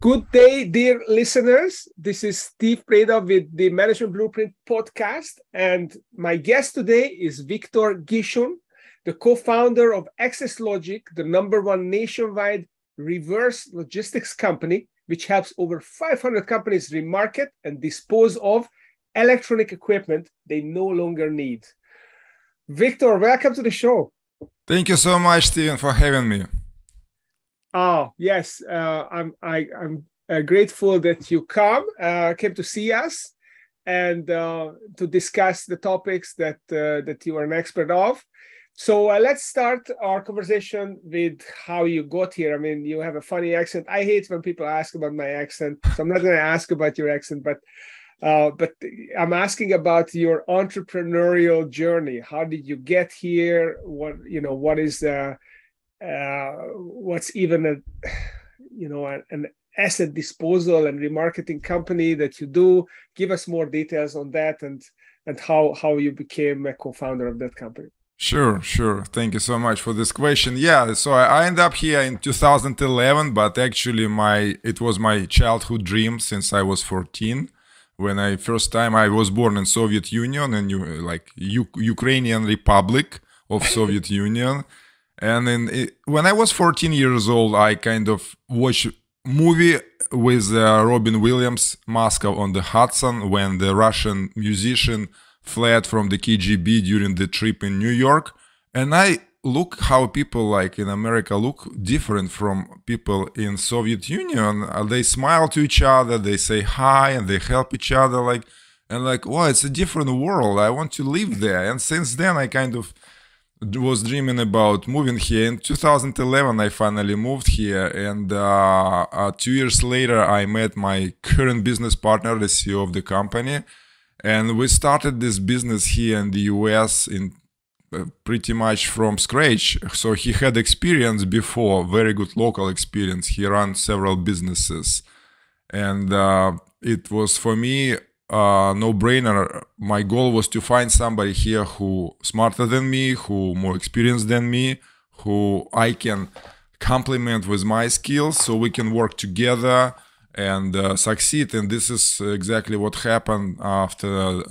Good day, dear listeners. This is Steve Preda with the Management Blueprint podcast. And my guest today is Victor Gichun, the co-founder of Access Logic, the #1 nationwide reverse logistics company, which helps over 500 companies remarket and dispose of electronic equipment they no longer need. Victor, welcome to the show. Thank you so much, Steven, for having me. Oh, yes. I'm grateful that you came to see us and to discuss the topics that you are an expert of. So let's start our conversation with how you got here. I mean, you have a funny accent. I hate when people ask about my accent, so I'm not going to ask about your accent, but I'm asking about your entrepreneurial journey. How did you get here? What is what's even an asset disposal and remarketing company that you do? Give us more details on that and how you became a co-founder of that company. Sure. Thank you so much for this question. Yeah, so I ended up here in 2011, but actually it was my childhood dream since I was 14. When I was born in Soviet Union and Ukrainian Republic of Soviet Union. And then when I was 14 years old, I kind of watched a movie with Robin Williams, Moscow on the Hudson, when the Russian musician fled from the KGB during the trip in New York. And I look how people in America look different from people in Soviet Union. They smile to each other, they say hi, and they help each other. Wow, it's a different world. I want to live there. And since then, I kind of was dreaming about moving here. In 2011, I finally moved here, and 2 years later, I met my current business partner, the CEO of the company, and we started this business here in the US in pretty much from scratch. So he had experience before, very good local experience. He ran several businesses, and it was for me no-brainer. My goal was to find somebody here who smarter than me, who more experienced than me, who I can complement with my skills so we can work together and succeed. And this is exactly what happened after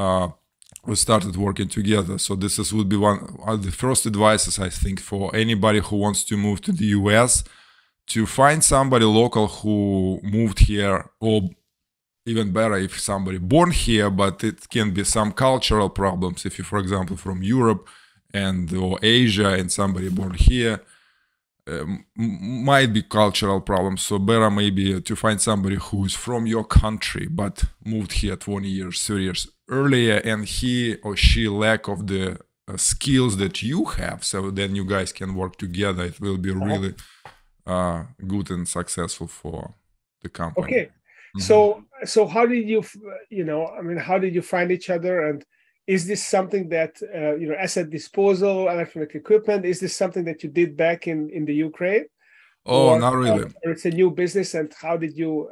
we started working together. So would be one of the first advices, I think, for anybody who wants to move to the US, to find somebody local who moved here, or even better if somebody born here, but it can be some cultural problems. If you, for example, from Europe or Asia and somebody born here, might be cultural problems. So better maybe to find somebody who is from your country but moved here 20 years, 30 years earlier, and he or she lack of the skills that you have. So then you guys can work together. It will be really good and successful for the company. Okay. So how did you find each other? And is this something that, asset disposal, electronic equipment, is this something that you did back in the Ukraine? Oh, not really. Or it's a new business, and how did you,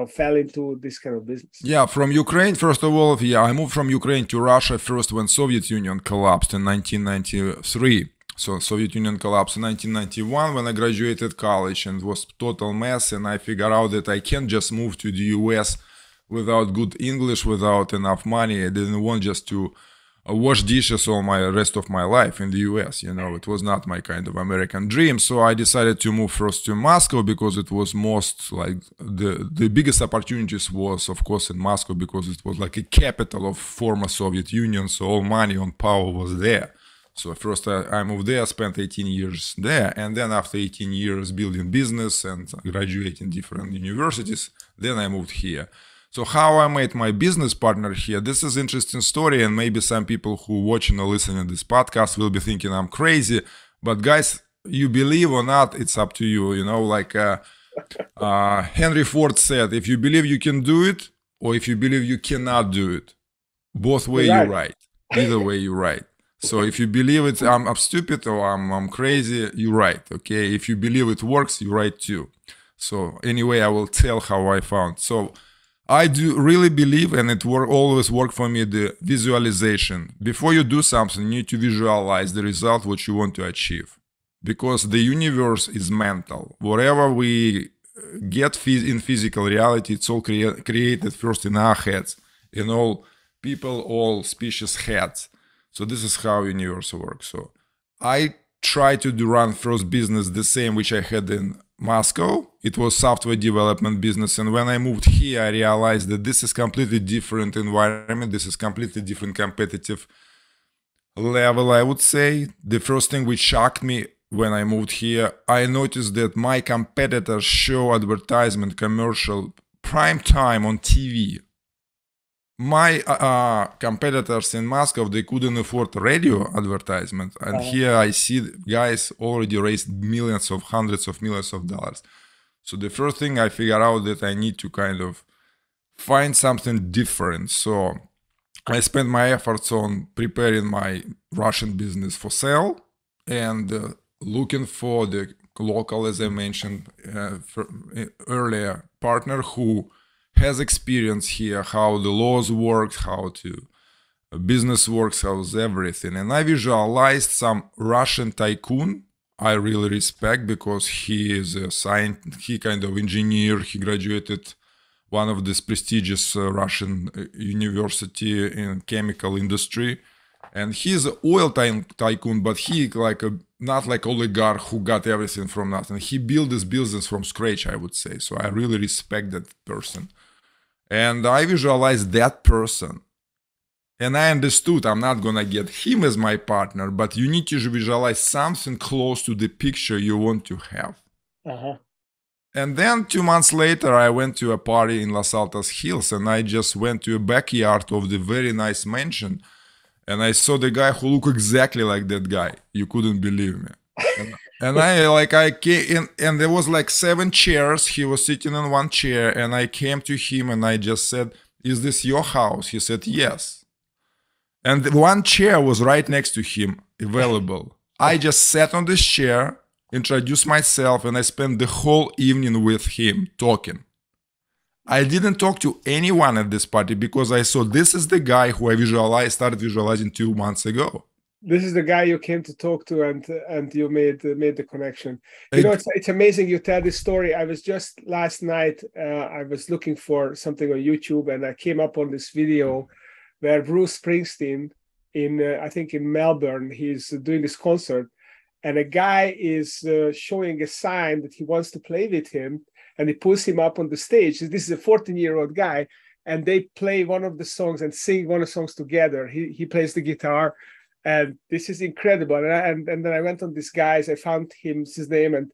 fell into this kind of business? Yeah, from Ukraine, first of all, I moved from Ukraine to Russia first when Soviet Union collapsed in 1993. So Soviet Union collapsed in 1991 when I graduated college, and it was total mess. And I figured out that I can't just move to the US without good English, without enough money. I didn't want just to wash dishes all my rest of my life in the US. It was not my kind of American dream. So I decided to move first to Moscow because it was most the biggest opportunities was, of course, in Moscow, because it was like a capital of former Soviet Union. So all money on power was there. So first I moved there, spent 18 years there, and then after 18 years building business and graduating different universities, then I moved here. So how I met my business partner here, this is an interesting story, and maybe some people who watching or listening to this podcast will be thinking I'm crazy, but guys, you believe or not, it's up to you. Henry Ford said, if you believe you can do it, or if you believe you cannot do it, both way you're right. Either way you're right. So if you believe it, I'm stupid or I'm crazy, you're right. Okay, if you believe it works, you're right too. So anyway, I will tell how I found. So I do really believe, and it always worked for me, the visualization. Before you do something, you need to visualize the result, what you want to achieve. Because the universe is mental. Whatever we in physical reality. It's all created first in our heads, in all people, all species heads. So this is how universe works. So I try to run first business the same which I had in Moscow. It was software development business, and when I moved here, I realized that this is completely different environment. This is completely different competitive level, I would say. The first thing which shocked me when I moved here, I noticed that my competitors show advertisement commercial prime time on TV. My competitors in Moscow, they couldn't afford radio advertisement. And here I see guys already raised millions of hundreds of millions of dollars. So the first thing I figure out that I need to kind of find something different. So I spent my efforts on preparing my Russian business for sale and looking for the local, as I mentioned earlier, partner who has experience here, how the laws work, how business works, how's everything. And I visualized some Russian tycoon I really respect, because he is a scientist, he kind of engineer, he graduated one of this prestigious Russian university in chemical industry. And he's an oil tycoon, but he not like oligarch who got everything from nothing. He built this business from scratch, I would say. So I really respect that person. And I visualized that person. And I understood I'm not gonna get him as my partner, but you need to visualize something close to the picture you want to have. And then 2 months later, I went to a party in Los Altos Hills, and I just went to a backyard of the very nice mansion. And I saw the guy who looked exactly like that guy. You couldn't believe me. And I came in, and there was like 7 chairs. He was sitting in one chair, and I came to him and I just said, "Is this your house?" He said, "Yes." And one chair was right next to him, available. I just sat on this chair, introduced myself, and I spent the whole evening with him talking. I didn't talk to anyone at this party because I saw this is the guy who I started visualizing 2 months ago. This is the guy you came to talk to, and you made the connection. You know, it's amazing you tell this story. I was just last night, I was looking for something on YouTube, and I came up on this video where Bruce Springsteen I think in Melbourne, he's doing this concert, and a guy is showing a sign that he wants to play with him, and he pulls him up on the stage. This is a 14-year-old guy, and they play one of the songs and sing one of the songs together. He plays the guitar. And this is incredible. And then I went on this guy's, I found his name, and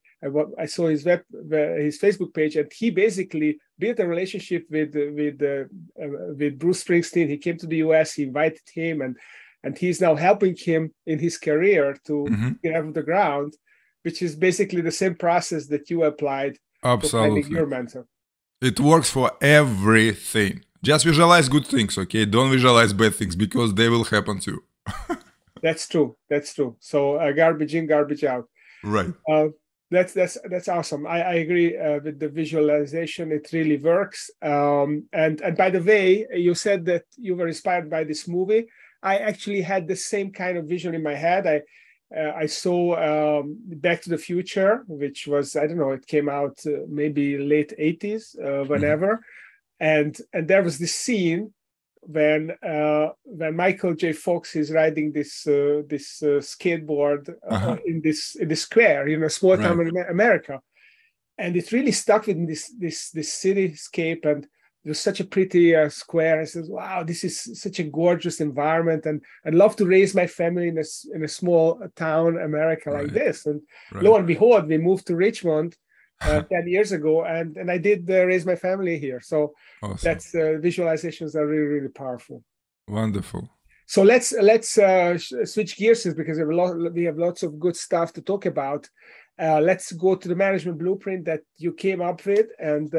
I saw his Facebook page, and he basically built a relationship with Bruce Springsteen. He came to the US, he invited him, and he's now helping him in his career to get off the ground, which is basically the same process that you applied to finding your mentor. It works for everything. Just visualize good things, okay? Don't visualize bad things, because they will happen too. That's true. So garbage in, garbage out. Right. That's awesome. I agree with the visualization. It really works. And by the way, you said that you were inspired by this movie. I actually had the same kind of vision in my head. I saw Back to the Future, which was, I don't know, it came out maybe late 80s, whenever. And there was this scene when Michael J. Fox is riding this skateboard in this square, small town in America, and it really stuck with me, this cityscape, and it was such a pretty square. I said, "Wow, this is such a gorgeous environment, and I'd love to raise my family in a small town America like this." And lo and behold, we moved to Richmond 10 years ago, and I did raise my family here. So awesome. That's visualizations are really, really powerful. Wonderful. So let's switch gears, because we have lots of good stuff to talk about. Let's go to the management blueprint that you came up with, and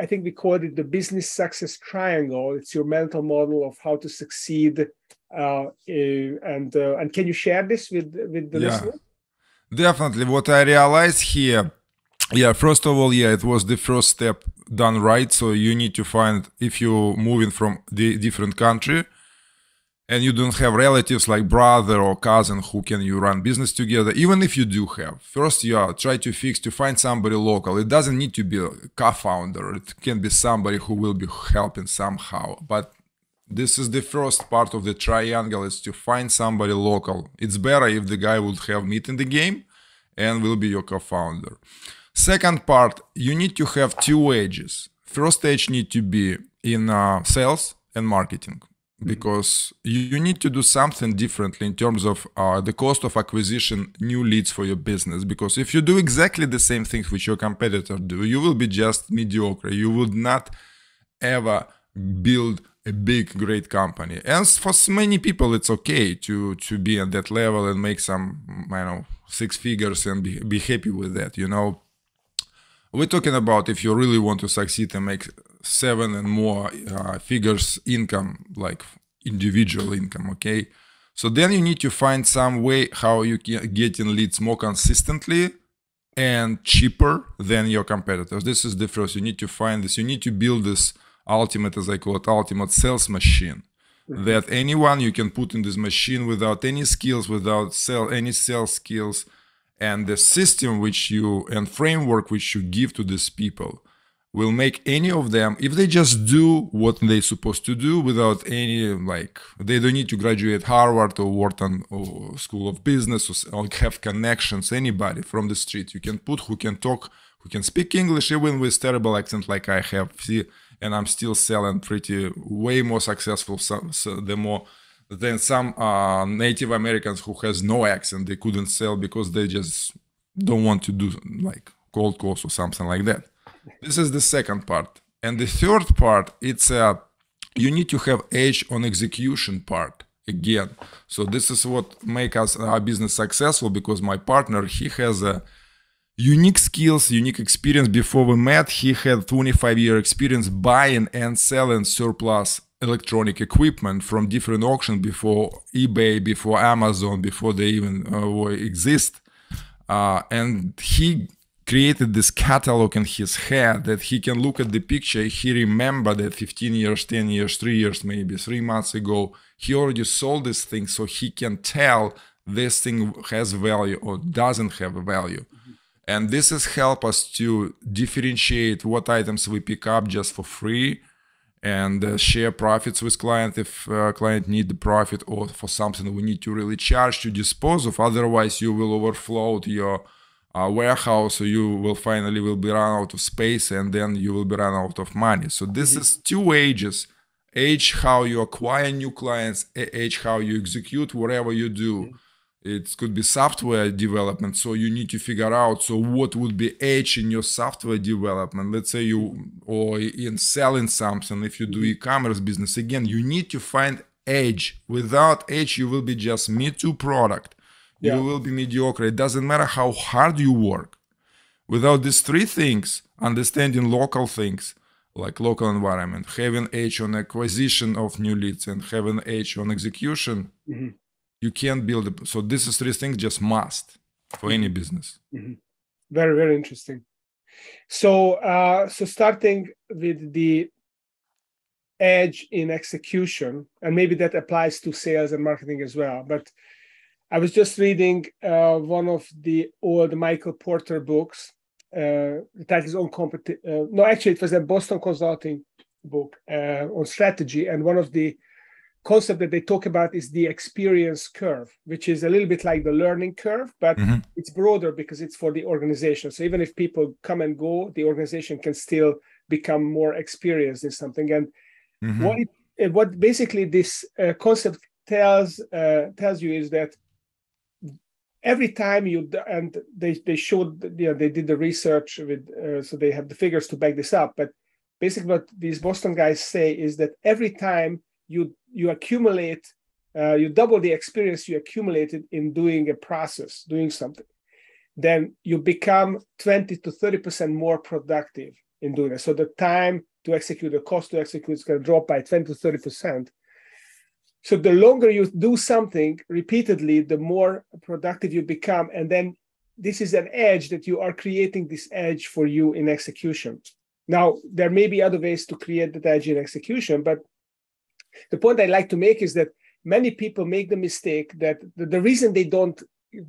I think we called it the business success triangle. It's your mental model of how to succeed. And can you share this with the listeners? Definitely. What I realized here, first of all, it was the first step done right. So you need to find, if you're moving from the different country, and you don't have relatives like brother or cousin who can you run business together, even if you do have, first you try to find somebody local. It doesn't need to be a co-founder. It can be somebody who will be helping somehow. But this is the first part of the triangle, is to find somebody local. It's better if the guy would have meat in the game and will be your co-founder. Second part, you need to have two edges. First edge need to be in sales and marketing, because you need to do something differently in terms of the cost of acquisition new leads for your business. Because if you do exactly the same things which your competitor do, you will be just mediocre. You would not ever build a big, great company. And for many people, it's okay to be at that level and make some, six figures and be happy with that, We're talking about if you really want to succeed and make 7 and more figures income, like individual income, okay? So then you need to find some way how you can get in leads more consistently and cheaper than your competitors. This is the first. You need to find this. You need to build this ultimate, as I call it, ultimate sales machine. That anyone you can put in this machine without any skills, without any sales skills, and the system and framework which you give to these people will make any of them, if they just do what they're supposed to do without any, they don't need to graduate Harvard or Wharton or School of Business or have connections, anybody from the street you can put who can talk, who can speak English, even with terrible accent like I have, and I'm still selling way more successful than some Native Americans who has no accent. They couldn't sell because they just don't want to do cold calls or something like that. This is the second part. And the third part, it's you need to have edge on execution part again. So this is what make our business successful, because my partner, he has a unique skills, unique experience. Before we met, he had 25-year experience buying and selling surplus electronic equipment from different auctions before eBay, before Amazon, before they even exist. And he created this catalog in his head that he can look at the picture. He remember that 15 years, 10 years, 3 years, maybe 3 months ago, he already sold this thing, so he can tell this thing has value or doesn't have a value. And this has helped us to differentiate what items we pick up just for free and share profits with client if client need the profit, or for something we need to really charge to dispose of. Otherwise, you will overflow your warehouse, or you will finally be run out of space, and then you will be run out of money. So this is two ages. Age how you acquire new clients, age how you execute whatever you do. It could be software development, so you need to figure out, so what would be edge in your software development? Let's say or in selling something, if you do e-commerce business, again, you need to find edge. Without edge, you will be just Me Too product. Yeah. You will be mediocre. It doesn't matter how hard you work. Without these three things, understanding local things, like local environment, having edge on acquisition of new leads, and having edge on execution, you can't build it. So this is three things just must for any business. Very, very interesting. So, so starting with the edge in execution, and maybe that applies to sales and marketing as well. But I was just reading one of the old Michael Porter books. The title is on no, actually, it was a Boston Consulting book on strategy, and one of the concept that they talk about is the experience curve, which is a little bit like the learning curve, but it's broader because it's for the organization. So even if people come and go, the organization can still become more experienced in something. And what basically this concept tells you is that every time and they showed, they did the research with, so they have the figures to back this up. But basically what these Boston guys say is that every time you accumulate, you double the experience you accumulated in doing a process, doing something, then you become 20 to 30% more productive in doing it. So the time to execute, the cost to execute is going to drop by 20 to 30%. So the longer you do something repeatedly, the more productive you become. And then this is an edge that you are creating, this edge for you in execution. Now, there may be other ways to create that edge in execution, but the point I like to make is that many people make the mistake that the reason they don't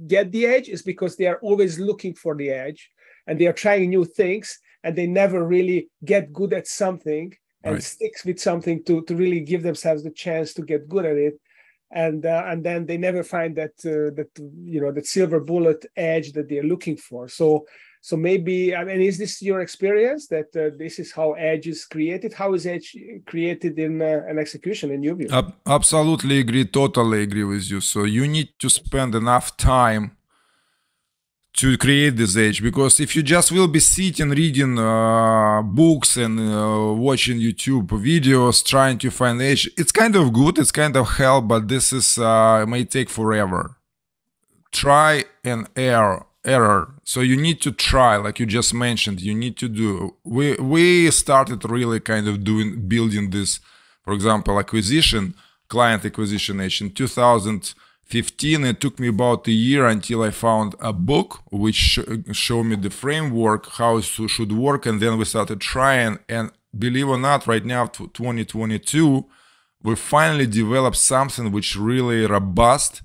get the edge is because they are always looking for the edge, and they are trying new things, and they never really get good at something and sticks with something to really give themselves the chance to get good at it. And then they never find that silver bullet edge that they're looking for. So maybe, I mean, is this your experience that this is how edge is created? How is edge created in an execution in your view? Absolutely agree. Totally agree with you. So you need to spend enough time to create this edge, because if you just will be sitting reading books and watching YouTube videos trying to find edge, it's kind of good, it's kind of help, but this is may take forever. Try and error. So you need to try, like you just mentioned. You need to do. We started really kind of building this, for example, client acquisition edge in 2015. It took me about a year until I found a book which showed me the framework, how it should work, and then we started trying. And believe it or not, right now, 2022, we finally developed something which really robust,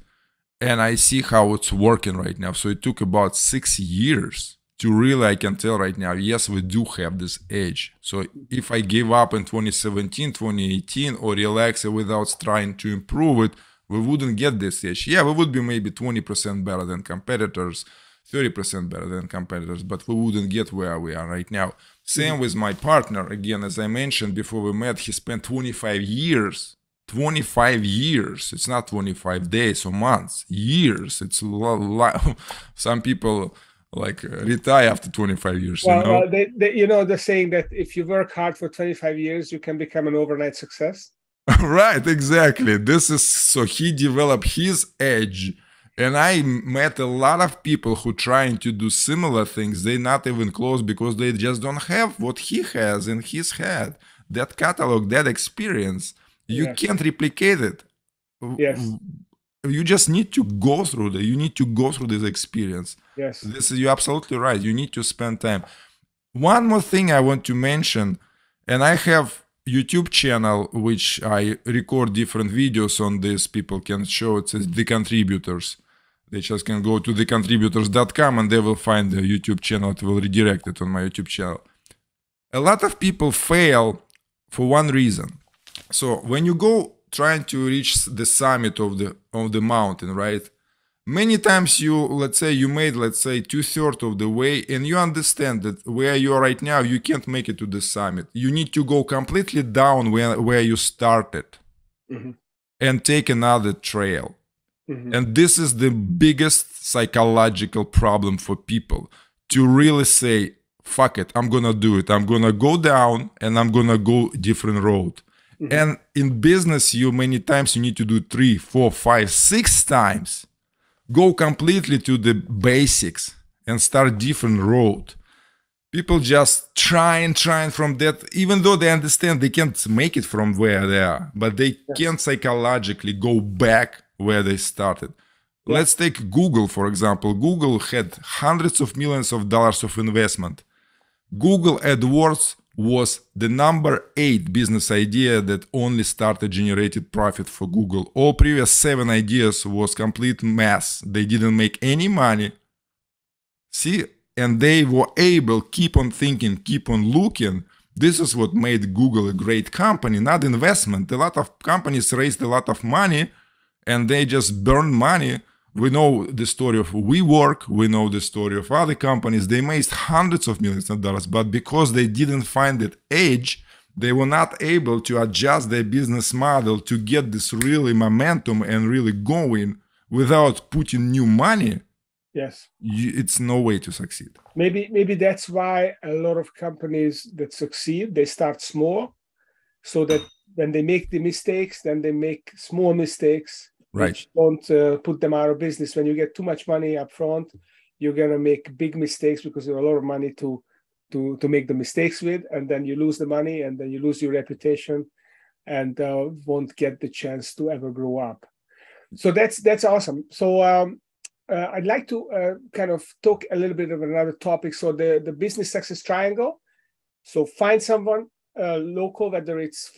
and I see how it's working right now. So it took about 6 years to really, I can tell right now, yes, we do have this edge. So if I gave up in 2017, 2018, or relax without trying to improve it, we wouldn't get this edge. Yeah, we would be maybe 20% better than competitors, 30% better than competitors, but we wouldn't get where we are right now. Same with my partner. Again, as I mentioned before we met, he spent 25 years. 25 years. It's not 25 days or months. Years. It's a lot. Some people like retire after 25 years. Well, the saying that if you work hard for 25 years, you can become an overnight success. Right, exactly. This is, so he developed his edge, and I met a lot of people who trying to do similar things. They're not even close because they just don't have what he has in his head. That catalog, that experience, you can't replicate it. Yes. You just need to go through that. You need to go through this experience. Yes. You're absolutely right. You need to spend time. One more thing I want to mention, and I have YouTube channel which I record different videos on this. People can show it says The Contributors. They just can go to thecontributors.com and they will find the YouTube channel. It will redirect it on my YouTube channel. A lot of people fail for one reason. So when you go trying to reach the summit of the mountain, right? Many times let's say 2/3 of the way, and you understand that where you are right now, you can't make it to the summit. You need to go completely down where you started and take another trail. And this is the biggest psychological problem for people, to really say, fuck it, I'm gonna do it. I'm gonna go down and I'm gonna go different road. And in business, many times you need to do 3, 4, 5, 6 times. Go completely to the basics and start different road. People just trying from that, even though they understand they can't make it from where they are, but they can't psychologically go back where they started. Let's take Google, for example. Google had hundreds of millions of dollars of investment. Google AdWords was the number 8 business idea that only started generated profit for Google. All previous 7 ideas was complete mess. They didn't make any money. See, and they were able keep on thinking, keep on looking. This is what made Google a great company, not investment. A lot of companies raised a lot of money and they just burned money. We know the story of WeWork. We know the story of other companies. They made hundreds of millions of dollars, but because they didn't find that edge, they were not able to adjust their business model to get this really momentum and really going without putting new money. Yes. It's no way to succeed. Maybe that's why a lot of companies that succeed, they start small, so that when they make the mistakes, then they make small mistakes. Right. Which don't put them out of business. When you get too much money up front, you're gonna make big mistakes because you have a lot of money to make the mistakes with, and then you lose the money, and then you lose your reputation, and won't get the chance to ever grow up. So that's awesome. So I'd like to kind of talk a little bit of another topic. So the business success triangle. So find someone local, whether it's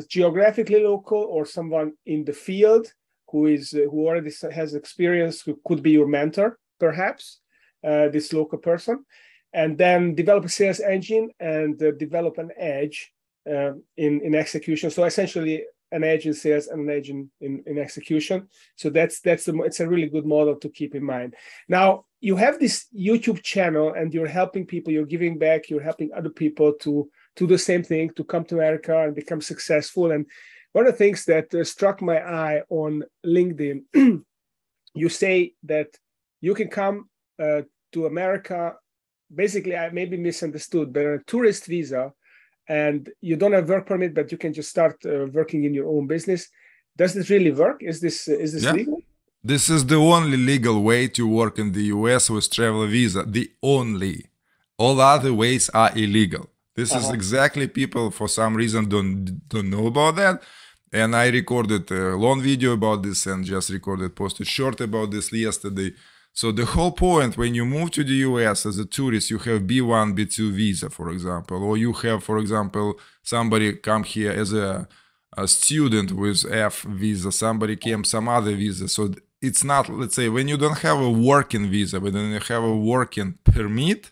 geographically local or someone in the field, who already has experience, who could be your mentor, perhaps, this local person, and then develop a sales engine and develop an edge in execution. So essentially, an edge in sales and an edge in execution. So it's a really good model to keep in mind. Now, you have this YouTube channel and you're helping people, you're giving back, you're helping other people to do the same thing, to come to America and become successful. And one of the things that struck my eye on LinkedIn, you say that you can come to America, basically, I maybe misunderstood, but on a tourist visa, and you don't have work permit, but you can just start working in your own business. Does this really work? Is this legal? This is the only legal way to work in the US with travel visa. The only. All other ways are illegal. This is exactly, people for some reason don't know about that. And I recorded a long video about this and just posted short about this yesterday. So the whole point, when you move to the US as a tourist, you have B1, B2 visa, for example, or you have, for example, somebody come here as a student with F visa, somebody came some other visa. So it's not, let's say, when you don't have a working visa, but then you have a working permit,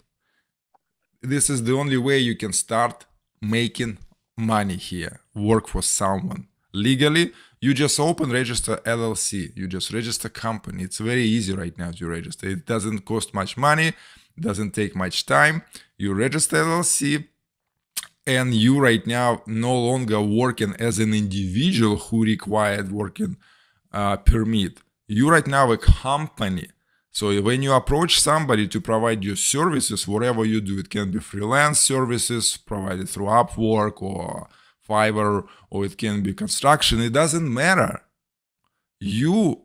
this is the only way you can start making money here, work for someone. Legally, you just register LLC. You just register company. It's very easy right now to register. It doesn't cost much money, doesn't take much time. You register LLC, and you right now no longer working as an individual who required working permit. You right now a company. So when you approach somebody to provide you services, whatever you do, it can be freelance services provided through Upwork or Fiverr, or it can be construction. It doesn't matter. You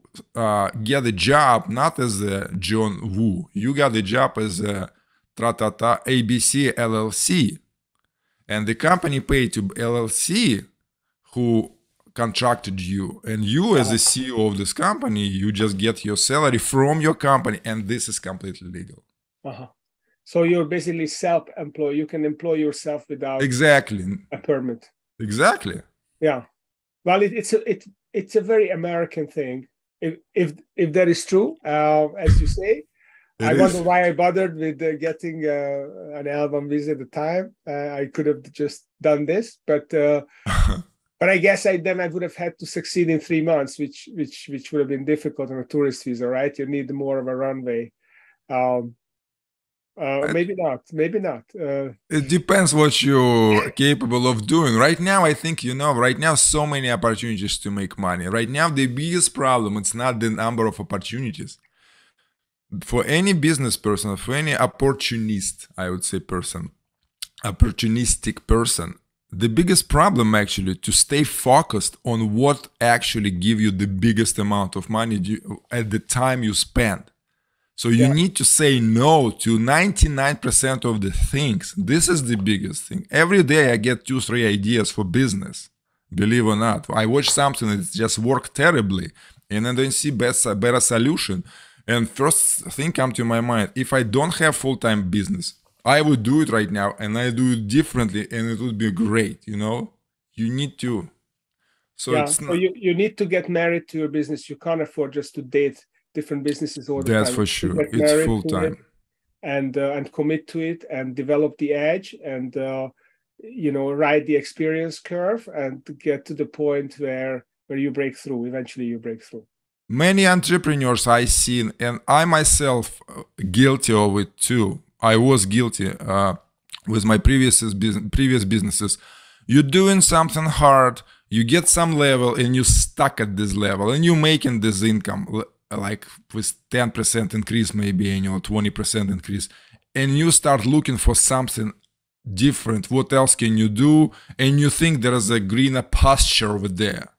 get a job not as a John Woo. You got a job as a ABC LLC, and the company paid to LLC who contracted you, and you as the CEO of this company, you just get your salary from your company, and this is completely legal. So you're basically self-employed. You can employ yourself without a permit. Exactly. Yeah. Well, it's a very American thing. If that is true, as you say, I wonder why I bothered with getting an album visa at the time. I could have just done this, but I guess I would have had to succeed in 3 months, which would have been difficult on a tourist visa, right? You need more of a runway. Maybe not. It depends what you're capable of doing. Right now, I think, right now, so many opportunities to make money. Right now, the biggest problem, it's not the number of opportunities. For any business person, for any opportunist, I would say opportunistic person, the biggest problem actually to stay focused on what actually give you the biggest amount of money at the time you spend. So you need to say no to 99% of the things. This is the biggest thing. Every day I get 2-3 ideas for business. Believe or not, I watch something that just worked terribly, and then I see better solution. And first thing come to my mind: if I don't have full-time business, I would do it right now, and I do it differently, and it would be great. You need to. So so you need to get married to your business. You can't afford just to date different businesses all the time. That's for sure. It's full time. And commit to it and develop the edge and ride the experience curve and get to the point where you break through. Eventually, you break through. Many entrepreneurs I've seen, and I myself guilty of it too. I was guilty with my previous businesses. You're doing something hard, you get some level, and you're stuck at this level, and you're making this income like with 10% increase, maybe annual 20% increase, and you start looking for something different. What else can you do? And you think there is a greener pasture over there.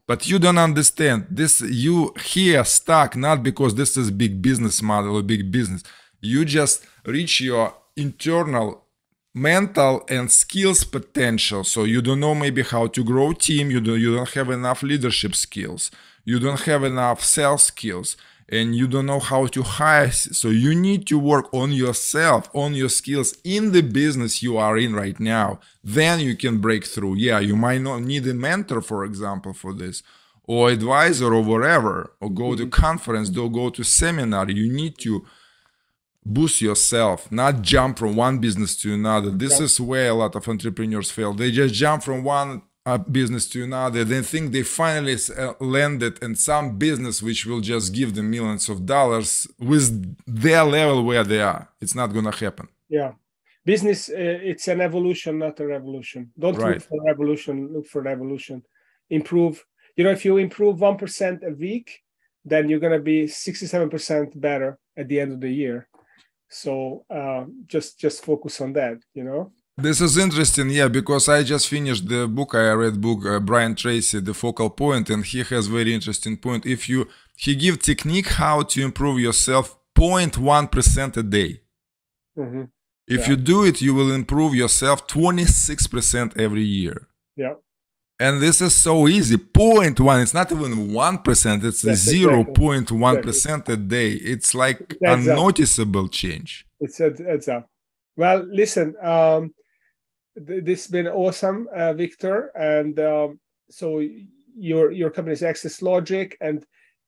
But you don't understand this. You here stuck not because this is big business model or big business. You just reach your internal mental and skills potential. So you don't know maybe how to grow a team. You don't have enough leadership skills. You don't have enough sales skills, and you don't know how to hire. So you need to work on yourself, on your skills in the business you are in right now. Then you can break through. Yeah, you might not need a mentor, for example, for this, or advisor or wherever, or go to conference, or go to seminar, you need to boost yourself, not jump from one business to another. This is where a lot of entrepreneurs fail. They just jump from one business to another. They think they finally landed in some business which will just give them millions of dollars with their level where they are. It's not going to happen. Yeah. Business, it's an evolution, not a revolution. Don't look for revolution, look for revolution. Improve. If you improve 1% a week, then you're going to be 67% better at the end of the year. So just focus on that, This is interesting, yeah, because I just finished the book. I read book Brian Tracy, The Focal Point, and he has very interesting point. He give technique how to improve yourself 0.1% a day. If you do it, you will improve yourself 26% every year. Yeah. And this is so easy. 0.1, it's not even 1%, it's 0.1% a day. It's like unnoticeable change. It's up. Well, listen, this has been awesome, Victor. And so your company is Access Logic. And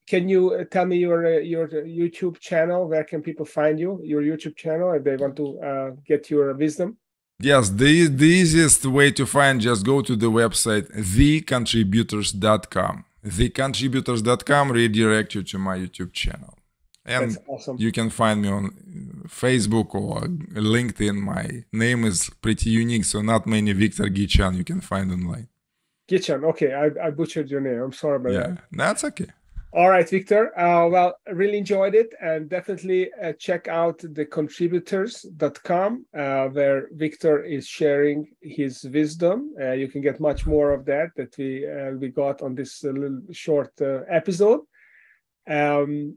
can you tell me your YouTube channel? Where can people find you? Your YouTube channel, if they want to get your wisdom? Yes, the easiest way to find, just go to the website, thecontributors.com. Thecontributors.com redirect you to my YouTube channel. And that's awesome. You can find me on Facebook or LinkedIn. My name is pretty unique, so not many Victor Gichun you can find online. Gichun, okay, I butchered your name. I'm sorry about that. Yeah, that's okay. All right, Victor. Well, I really enjoyed it, and definitely check out thecontributors.com where Victor is sharing his wisdom. You can get much more of that we got on this little short episode. And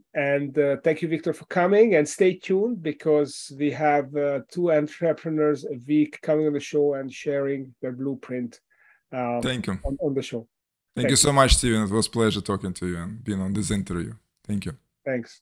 thank you, Victor, for coming. And stay tuned because we have 2 entrepreneurs a week coming on the show and sharing their blueprint. Thank you on the show. Thank you so much, Steven. It was a pleasure talking to you and being on this interview. Thank you. Thanks.